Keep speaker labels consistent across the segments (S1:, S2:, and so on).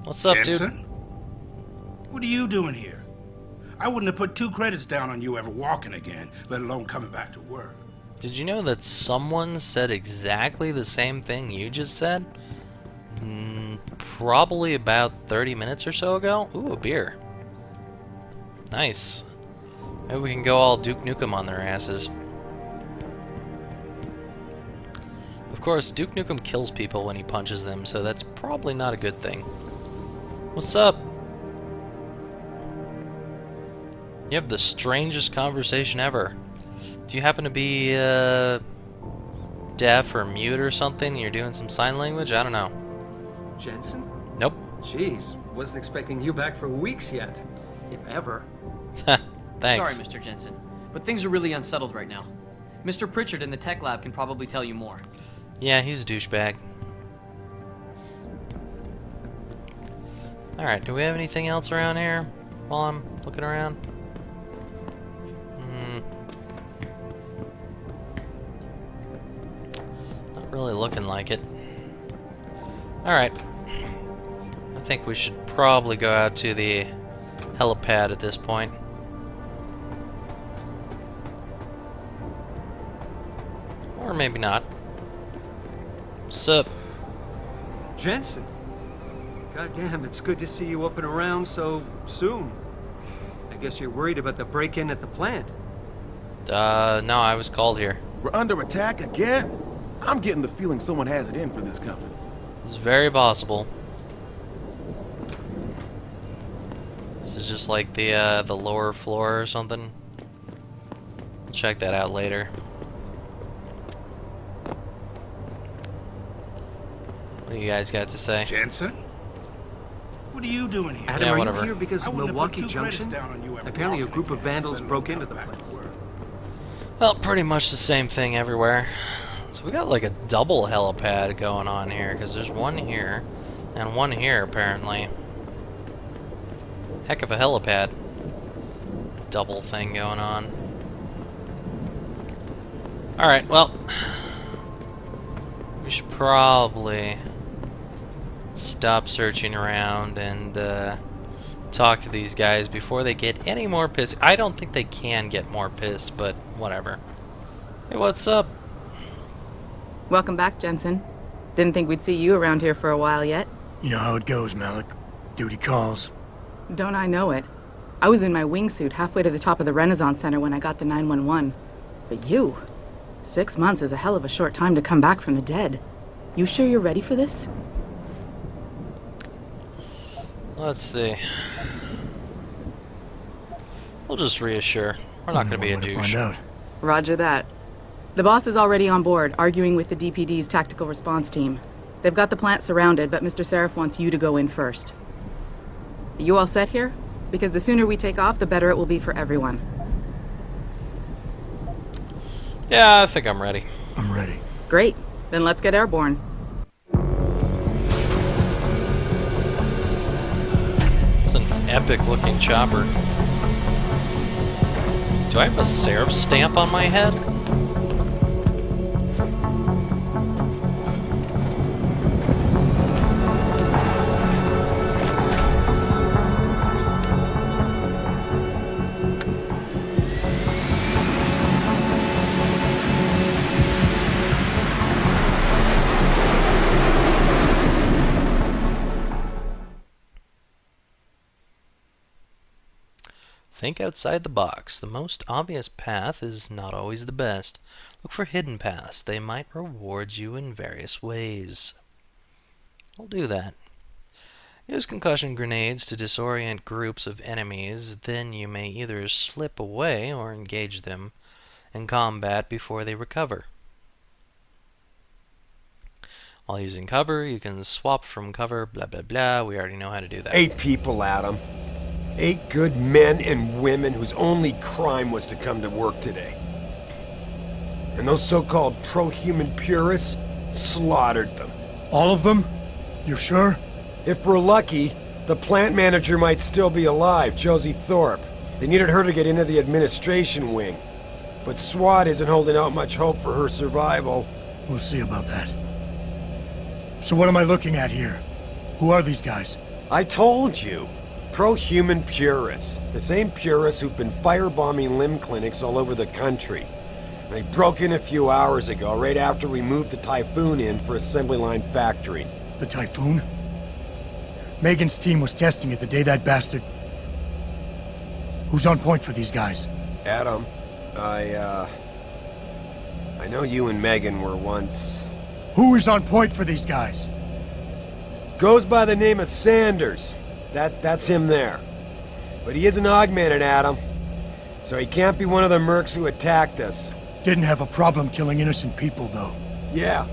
S1: What's up,
S2: Jensen?
S1: dude?
S2: What are you doing here? I wouldn't have put 2 credits down on you ever walking again, let alone coming back to work.
S1: Did you know that someone said exactly the same thing you just said? Probably about 30 minutes or so ago? Ooh, a beer. Nice. Maybe we can go all Duke Nukem on their asses. Of course, Duke Nukem kills people when he punches them, so that's probably not a good thing. What's up? You have the strangest conversation ever. Do you happen to be deaf or mute or something? You're doing some sign language? I don't know.
S3: Jensen?
S1: Nope.
S3: Jeez, wasn't expecting you back for weeks yet. If ever.
S1: Thanks.
S4: Sorry, Mr. Jensen, but things are really unsettled right now. Mr. Pritchard in the tech lab can probably tell you more.
S1: Yeah, he's a douchebag. Alright, do we have anything else around here while I'm looking around? Not really looking like it. Alright. I think we should probably go out to the helipad at this point. Or maybe not. Sup?
S3: Jensen? Goddamn, it's good to see you up and around so soon. I guess you're worried about the break-in at the plant.
S1: No, I was called here.
S5: We're under attack again? I'm getting the feeling someone has it in for this company.
S1: It's very possible. This is just like the lower floor or something. We'll check that out later. What do you guys got to say?
S2: Jensen? What are you doing here?
S3: Adam,
S1: Yeah,
S3: are
S1: whatever.
S3: you here because
S2: I
S3: of
S2: wouldn't have put
S3: Milwaukee
S2: 2 credits
S3: Junction?
S2: down on you ever
S3: Apparently a
S2: walking
S3: group of
S2: again,
S3: vandals
S2: let
S3: broke
S2: alone
S3: into the
S2: coming back
S3: place.
S2: to work.
S1: Well, pretty much the same thing everywhere. So we got like a double helipad going on here, because there's one here and one here apparently. Heck of a helipad. Double thing going on. Alright, well, we should probably stop searching around and talk to these guys before they get any more pissed. I don't think they can get more pissed, but whatever. Hey, what's up?
S6: Welcome back, Jensen. Didn't think we'd see you around here for a while yet.
S7: You know how it goes, Malik. Duty calls.
S6: Don't I know it? I was in my wingsuit halfway to the top of the Renaissance Center when I got the 911. But you... 6 months is a hell of a short time to come back from the dead. You sure you're ready for this?
S1: Let's see. We'll just reassure. We're not going to be a douche.
S7: Find out.
S6: Roger that. The boss is already on board, arguing with the DPD's tactical response team. They've got the plant surrounded, but Mr. Seraph wants you to go in first. Are you all set here? Because the sooner we take off, the better it will be for everyone.
S1: Yeah, I think I'm ready.
S7: I'm ready.
S6: Great. Then let's get airborne.
S1: It's an epic-looking chopper. Do I have a Seraph stamp on my head? Think outside the box. The most obvious path is not always the best. Look for hidden paths. They might reward you in various ways. I'll do that. Use concussion grenades to disorient groups of enemies. Then you may either slip away or engage them in combat before they recover. While using cover, you can swap from cover, blah blah blah. We already know how to do that.
S8: 8 people, Adam. 8 good men and women whose only crime was to come to work today. And those so-called pro-human purists slaughtered them.
S7: All of them? You sure?
S8: If we're lucky, the plant manager might still be alive, Josie Thorpe. They needed her to get into the administration wing. But SWAT isn't holding out much hope for her survival.
S7: We'll see about that. So what am I looking at here? Who are these guys?
S8: I told you. Pro-human purists. The same purists who've been firebombing limb clinics all over the country. They broke in a few hours ago, right after we moved the Typhoon in for assembly line factory.
S7: The Typhoon? Megan's team was testing it the day that bastard... Who's on point for these guys?
S8: Adam, I know you and Megan were once...
S7: Who is on point for these guys?
S8: Goes by the name of Sanders. That's him there. But he isn't augmented, Adam. So he can't be one of the mercs who attacked us.
S7: Didn't have a problem killing innocent people, though.
S8: Yeah,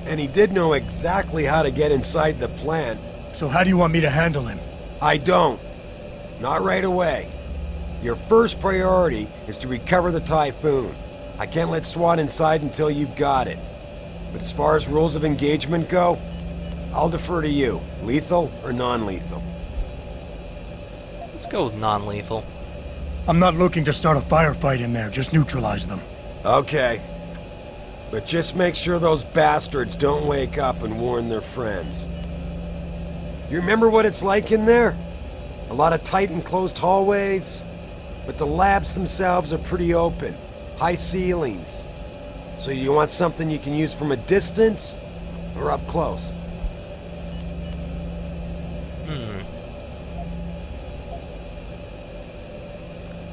S8: and he did know exactly how to get inside the plant.
S7: So how do you want me to handle him?
S8: I don't. Not right away. Your first priority is to recover the Typhoon. I can't let SWAT inside until you've got it. But as far as rules of engagement go, I'll defer to you. Lethal or non-lethal?
S1: Let's go with non-lethal.
S7: I'm not looking to start a firefight in there, just neutralize them.
S8: Okay. But just make sure those bastards don't wake up and warn their friends. You remember what it's like in there? A lot of tight and closed hallways, but the labs themselves are pretty open. High ceilings. So you want something you can use from a distance or up close?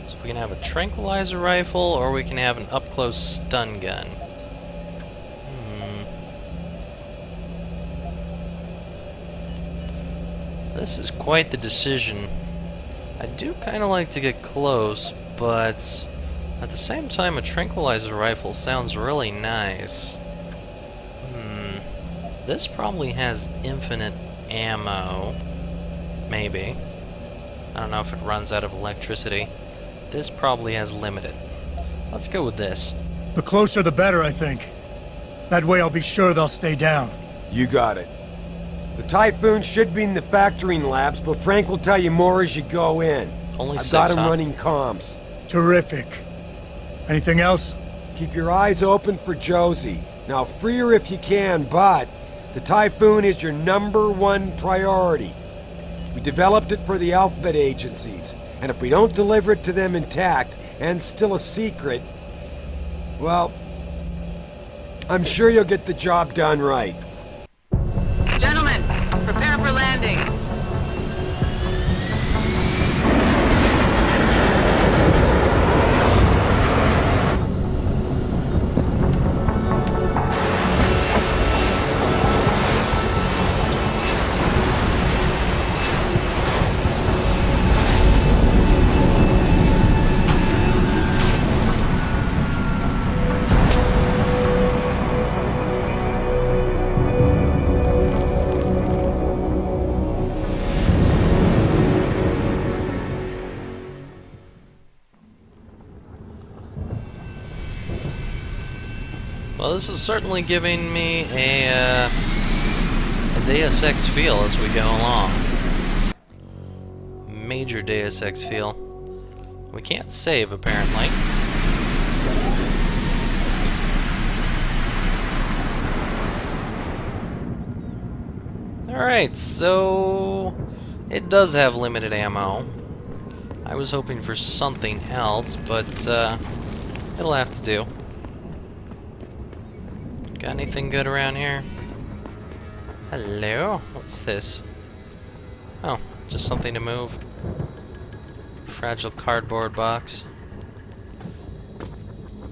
S1: So we can have a tranquilizer rifle, or we can have an up-close stun gun. This is quite the decision. I do kind of like to get close, but at the same time, a tranquilizer rifle sounds really nice. This probably has infinite ammo. Maybe. I don't know if it runs out of electricity. This probably has limited. Let's go with this.
S7: The closer the better, I think. That way I'll be sure they'll stay down.
S8: You got it. The Typhoon should be in the factoring labs, but Frank will tell you more as you go in.
S1: Only
S8: I've
S1: 6,
S8: got him
S1: huh?
S8: running comms.
S7: Terrific. Anything else?
S8: Keep your eyes open for Josie. Now free her if you can, but the Typhoon is your #1 priority. We developed it for the alphabet agencies, and if we don't deliver it to them intact and still a secret, well, I'm sure you'll get the job done right.
S6: Gentlemen, prepare for landing.
S1: Well, this is certainly giving me a Deus Ex feel as we go along. Major Deus Ex feel. We can't save, apparently. Alright, so it does have limited ammo. I was hoping for something else, but it'll have to do. Got anything good around here? Hello? What's this? Oh, just something to move. Fragile cardboard box.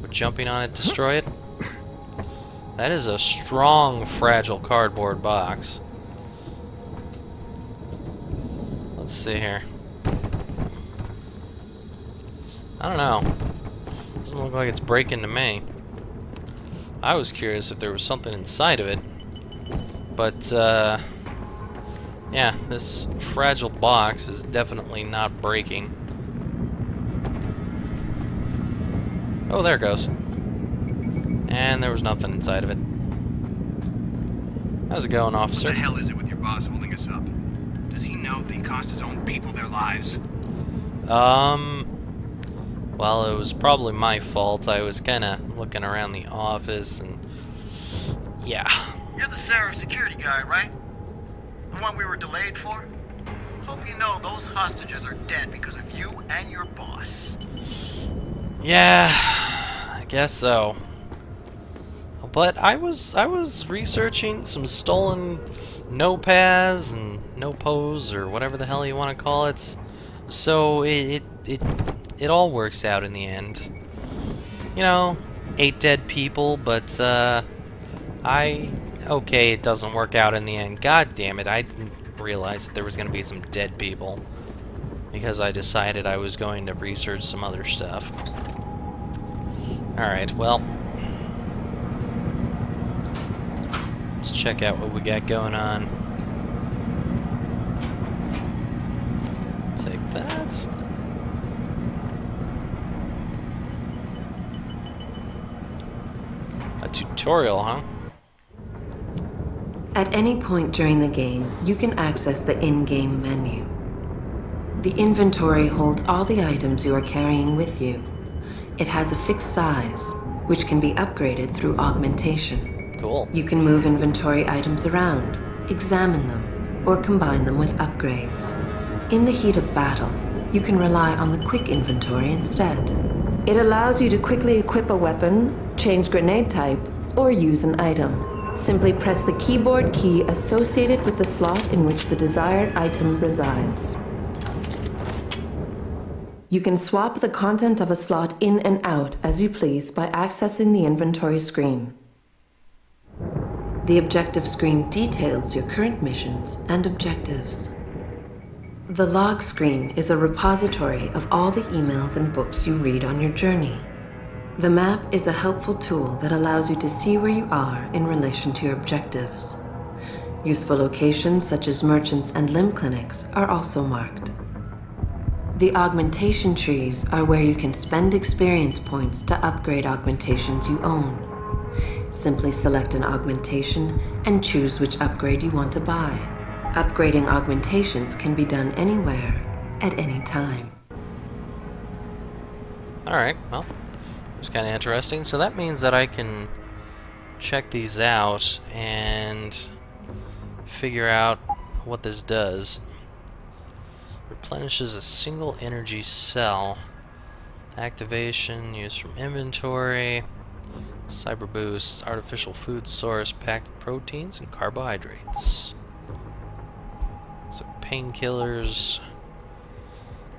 S1: Would jumping on it destroy it? That is a strong, fragile cardboard box. Let's see here. I don't know. Doesn't look like it's breaking to me. I was curious if there was something inside of it. But, yeah, this fragile box is definitely not breaking. Oh, there it goes. And there was nothing inside of it. How's it going, officer?
S2: What the hell is it with your boss holding us up? Does he know that he cost his own people their lives?
S1: Well, it was probably my fault. I was kinda looking around the office and... yeah.
S2: You're the Seraph security guy, right? The one we were delayed for?
S9: Hope you know those hostages are dead because of you and your boss.
S1: Yeah, I guess so. But I was researching some stolen no-pas and no-pos, or whatever the hell you want to call it. So it all works out in the end. You know, 8 dead people, but okay, it doesn't work out in the end. God damn it, I didn't realize that there was going to be some dead people because I decided I was going to research some other stuff. Alright, well, let's check out what we got going on. Take that. A tutorial, huh?
S10: At any point during the game, you can access the in-game menu. The inventory holds all the items you are carrying with you. It has a fixed size, which can be upgraded through augmentation.
S1: Cool.
S10: You can move inventory items around, examine them, or combine them with upgrades. In the heat of battle, you can rely on the quick inventory instead. It allows you to quickly equip a weapon, change grenade type, or use an item. Simply press the keyboard key associated with the slot in which the desired item resides. You can swap the content of a slot in and out as you please by accessing the inventory screen. The objective screen details your current missions and objectives. The log screen is a repository of all the emails and books you read on your journey. The map is a helpful tool that allows you to see where you are in relation to your objectives. Useful locations such as merchants and limb clinics are also marked. The augmentation trees are where you can spend experience points to upgrade augmentations you own. Simply select an augmentation and choose which upgrade you want to buy. Upgrading augmentations can be done anywhere, at any time.
S1: Alright, well, it was kind of interesting. So that means that I can check these out and figure out what this does. Replenishes a single energy cell. Activation, used from inventory. Cyber boost, artificial food source packed with proteins and carbohydrates. So painkillers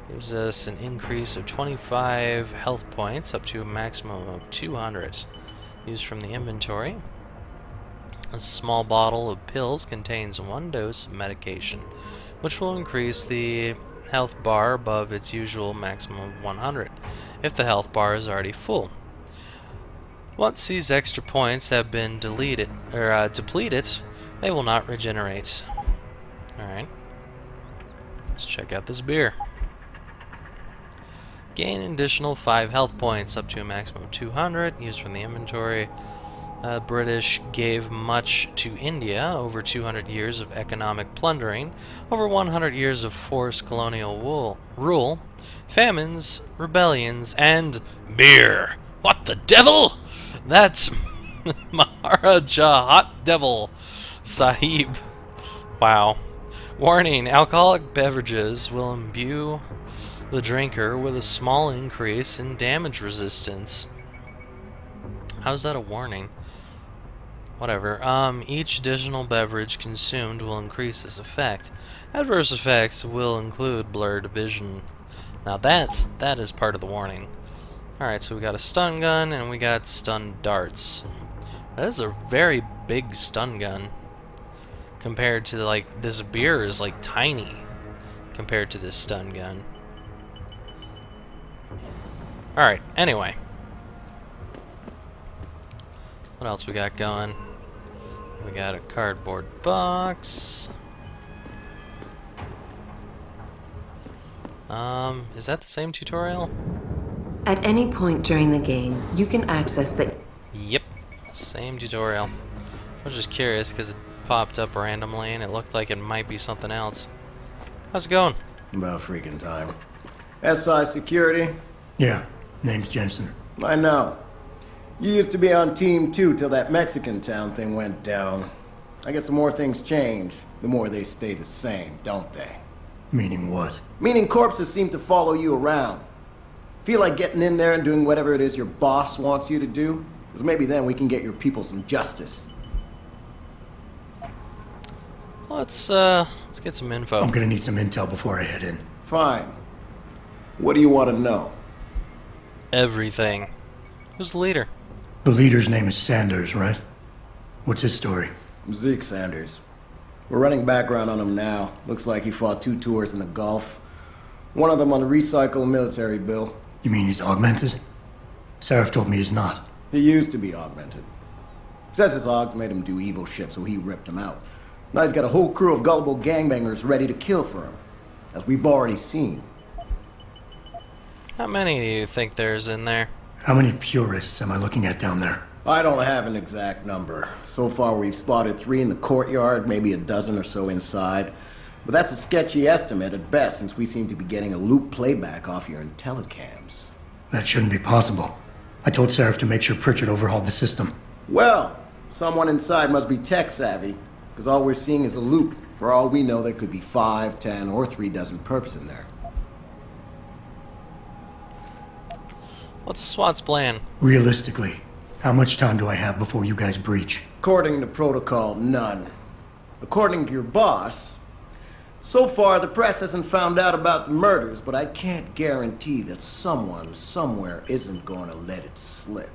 S1: gives us an increase of 25 health points up to a maximum of 200. Used from the inventory. A small bottle of pills contains 1 dose of medication, which will increase the health bar above its usual maximum of 100 if the health bar is already full. Once these extra points have been depleted, they will not regenerate. Alright. Let's check out this beer. Gain an additional 5 health points up to a maximum of 200, used from the inventory. British gave much to India, over 200 years of economic plundering, over 100 years of forced colonial rule, famines, rebellions, and beer. What the devil? That's Maharaja Hot Devil Sahib. Wow. Warning, alcoholic beverages will imbue the drinker with a small increase in damage resistance. How's that a warning? Whatever. Each additional beverage consumed will increase this effect. Adverse effects will include blurred vision. Now that is part of the warning. Alright, so we got a stun gun and we got stun darts. That is a very big stun gun. Compared to, like, this beer is, like, tiny. Compared to this stun gun. Alright, anyway. What else we got going? We got a cardboard box. Is that the same tutorial?
S10: At any point during the game, you can access the...
S1: Yep, same tutorial. I was just curious because it popped up randomly and it looked like it might be something else. How's it going?
S9: About freaking time. SI Security?
S7: Yeah, name's Jensen.
S9: I know. You used to be on Team 2 till that Mexican town thing went down. I guess the more things change, the more they stay the same, don't they?
S7: Meaning what?
S9: Meaning corpses seem to follow you around. Feel like getting in there and doing whatever it is your boss wants you to do? Because maybe then we can get your people some justice.
S1: Let's get some info.
S7: I'm gonna need some intel before I head in.
S9: Fine. What do you want to know?
S1: Everything. Who's the leader?
S7: The leader's name is Sanders, right? What's his story?
S9: Zeke Sanders. We're running background on him now. Looks like he fought 2 tours in the Gulf. One of them on a recycled military bill.
S7: You mean he's augmented? Seraph told me he's not.
S9: He used to be augmented. Says his Augs made him do evil shit, so he ripped him out. Now he's got a whole crew of gullible gangbangers ready to kill for him, as we've already seen.
S1: How many do you think there's in there?
S7: How many purists am I looking at down there?
S9: I don't have an exact number. So far we've spotted 3 in the courtyard, maybe a dozen or so inside. But that's a sketchy estimate at best, since we seem to be getting a loop playback off your intellicams.
S7: That shouldn't be possible. I told Seraph to make sure Pritchard overhauled the system.
S9: Well, someone inside must be tech-savvy, because all we're seeing is a loop. For all we know, there could be 5, 10, or 3 dozen perps in there.
S1: What's SWAT's plan?
S7: Realistically, how much time do I have before you guys breach?
S9: According to protocol, none. According to your boss, so far the press hasn't found out about the murders, but I can't guarantee that someone somewhere isn't going to let it slip.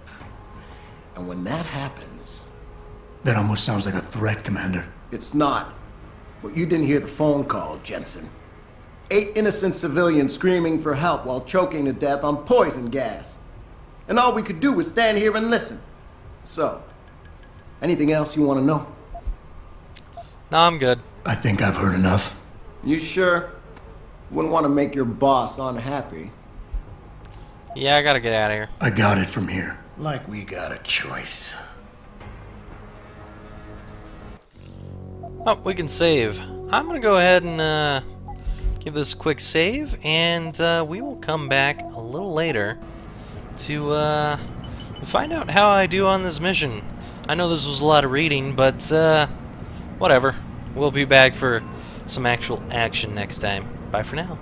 S9: And when that happens...
S7: That almost sounds like a threat, Commander.
S9: It's not. But you didn't hear the phone call, Jensen. 8 innocent civilians screaming for help while choking to death on poison gas. And all we could do was stand here and listen. So, anything else you want to know?
S1: No, I'm good.
S7: I think I've heard enough.
S9: You sure? Wouldn't want to make your boss unhappy.
S1: Yeah, I gotta get out of here.
S7: I got it from here.
S9: Like we got a choice.
S1: Oh, we can save. I'm gonna go ahead and give this a quick save, and we will come back a little later to find out how I do on this mission. I know this was a lot of reading, but whatever. We'll be back for some actual action next time. Bye for now.